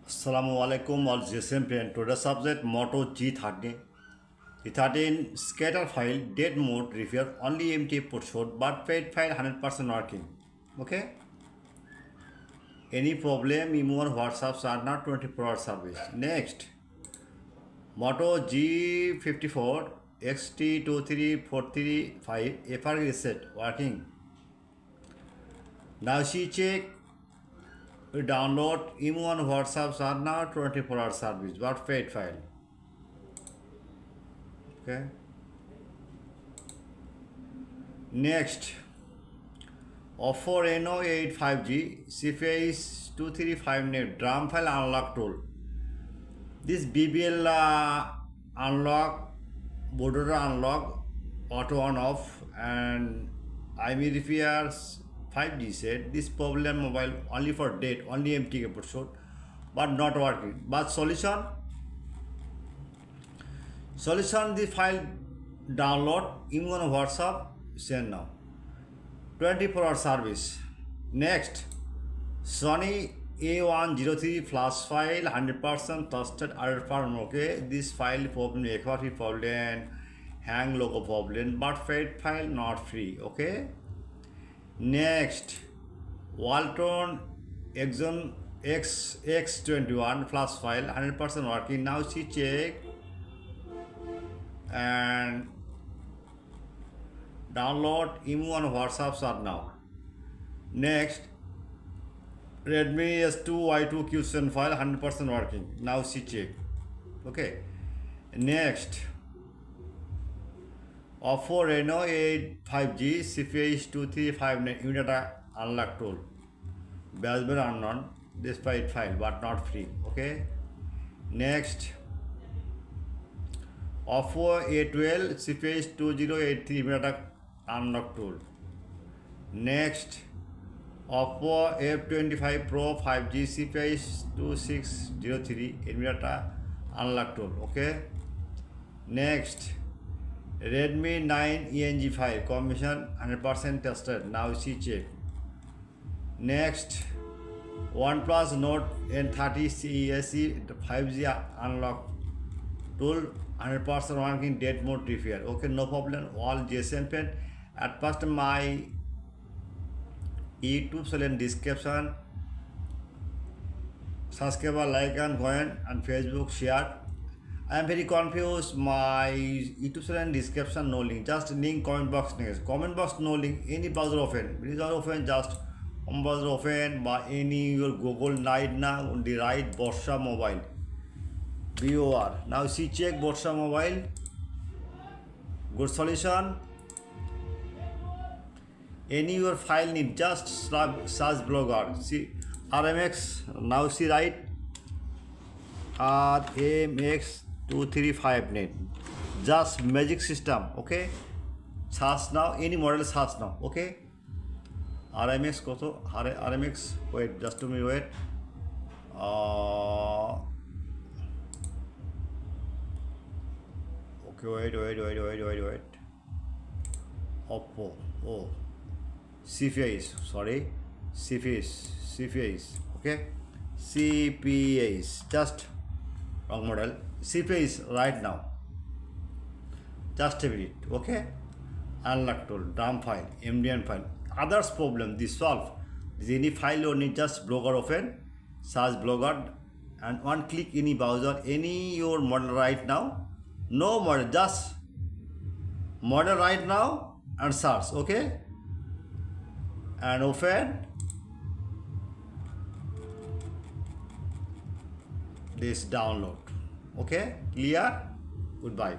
Assalamualaikum all GSM friend. Today's subject Moto G13. G13 scatter file dead mode repair only empty put short but paid file 100% working. Okay. Any problem email or WhatsApps are not 24-hour service. Next Moto G54 XT23435 FR reset working. Now she check download email and WhatsApps are now 24-hour service but paid file. Okay. Next Oppo Reno 8 5G CFACE 235 net drum file unlock tool. This BBL unlock, border unlock, auto on off, and IME repairs 5G set. This problem mobile only for date, only empty episode, but not working. But solution the file download, email on WhatsApp, send now. 24-hour service. Next, Sony A103 flash file 100% trusted error farm. Okay, this file problem, equality problem, hang logo problem, but paid file not free. Okay. Next, Walton Exxon X21 flash file 100% working. Now she check and download email on WhatsApp are now. Next, Redmi S2Y2 Q7 file 100% working. Now she check. Okay. Next, Oppo Reno 8 5G CFACE 235 unit unlock tool. Baseball unknown. Despite file but not free. Okay. Next, Oppo A12 CFACE 2083 unit unlock tool. Next, Oppo F25 Pro 5G CFACE 2603 unit unlock tool. Okay. Next, Redmi 9 ENG5 combination 100% tested. Now she check. Next, OnePlus Note N30 CESE 5G unlock tool 100% working dead mode repair. Okay, no problem. All GSM pen. At first my YouTube channel description, subscribe, like and comment, and Facebook share. I am very confused. My YouTube channel description no link. Just link comment box next. Comment box no link. Any browser open. Browser open. Just home browser open. By any your Google night now on the right Borsha Mobile. BOR. Now see check Borsha Mobile. Good solution. Any your file need just search blogger. See RMX. Now see right. RMX 235 net. Just magic system. Okay. Search now. Any model search now. Okay. RMX koto. RMX. Wait. Just to me wait. Okay. Wait. Oppo. Oh. CFACE. Sorry. CFACE. Okay. CPACE. Just wrong model. CPACE right now. Just a minute. Okay. Unlock tool. DRAM file. MDN file. Others problem. This solve. This any file you need just blogger open. Search blogger and one click any browser. Any your model right now. No model. Just model right now and search. Okay. And open this download. Okay, clear? Goodbye.